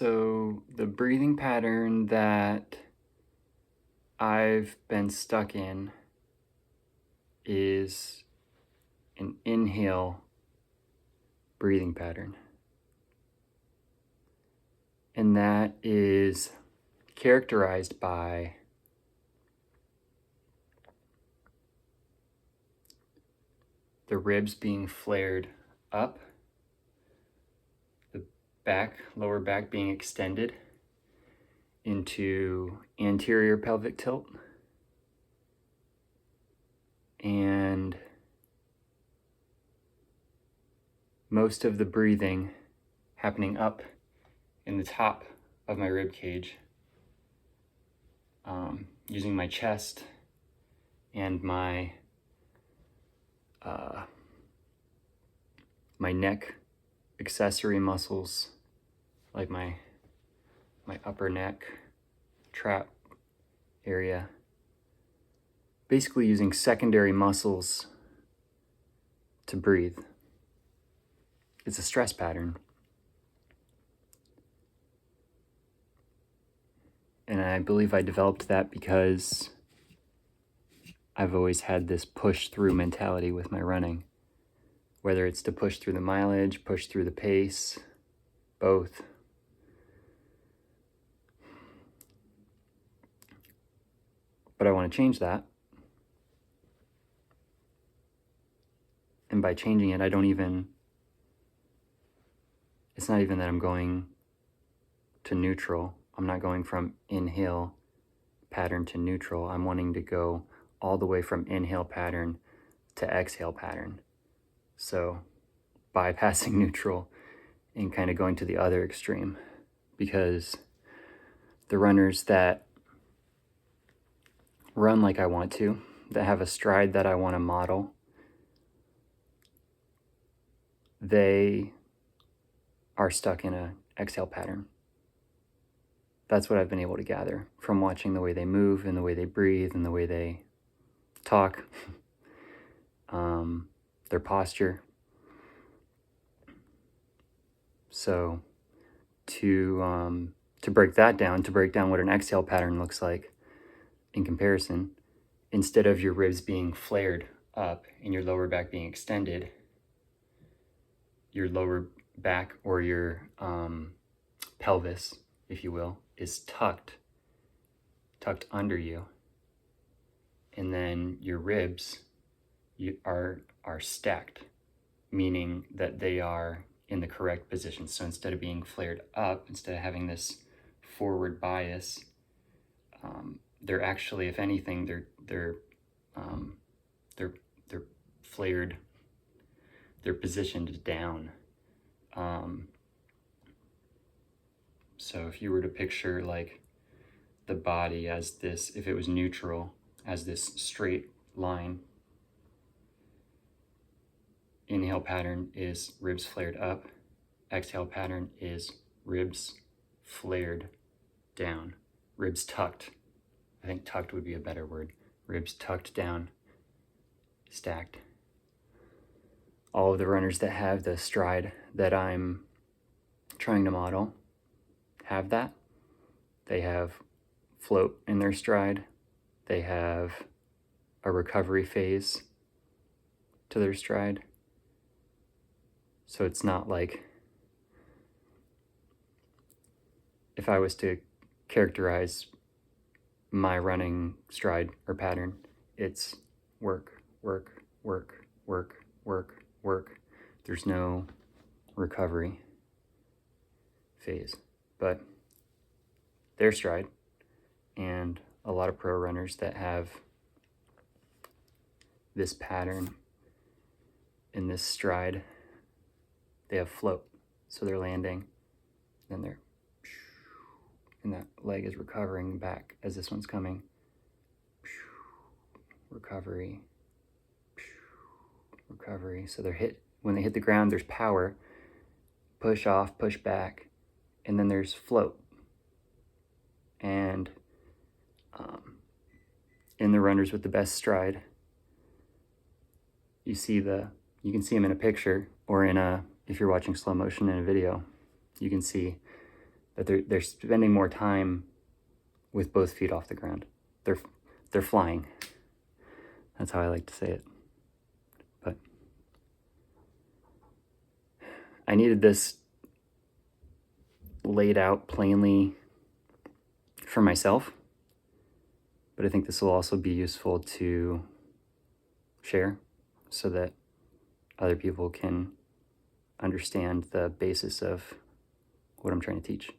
So the breathing pattern that I've been stuck in is an inhale breathing pattern. And that is characterized by the ribs being flared up, the lower back being extended into anterior pelvic tilt, and most of the breathing happening up in the top of my rib cage, using my chest and my neck accessory muscles, like my upper neck trap area, basically using secondary muscles to breathe. It's a stress pattern. And I believe I developed that because I've always had this push through mentality with my running, whether it's to push through the mileage, push through the pace, both. But I want to change that. And by changing it, it's not even that I'm going to neutral. I'm not going from inhale pattern to neutral. I'm wanting to go all the way from inhale pattern to exhale pattern. So bypassing neutral and kind of going to the other extreme, because the runners that run like I want to, that have a stride that I want to model, they are stuck in a exhale pattern. That's what I've been able to gather from watching the way they move and the way they breathe and the way they talk, their posture. So to break that down, to break down what an exhale pattern looks like in comparison, instead of your ribs being flared up and your lower back being extended, your lower back, or your pelvis, if you will, is tucked under you, and then your ribs are stacked, meaning that they are in the correct position. So instead of being flared up, instead of having this forward bias, they're actually, if anything, they're flared. They're positioned down. So if you were to picture like the body as this, if it was neutral, as this straight line, inhale pattern is ribs flared up, exhale pattern is ribs flared down, ribs tucked. I think tucked would be a better word. Ribs tucked down, stacked. All of the runners that have the stride that I'm trying to model have that. They have float in their stride. They have a recovery phase to their stride. So it's not like, if I was to characterize my running stride or pattern, it's work, work, work, work, work, work. There's no recovery phase. But their stride, and a lot of pro runners that have this pattern in this stride, they have float. So they're landing, then and that leg is recovering back as this one's coming. Recovery, recovery. So when they hit the ground, there's power, push off, push back, and then there's float. And in the runners with the best stride, you can see them in a picture, or if you're watching slow motion in a video, you can see that they're spending more time with both feet off the ground. They're flying. That's how I like to say it. But I needed this laid out plainly for myself, but I think this will also be useful to share so that other people can understand the basis of what I'm trying to teach.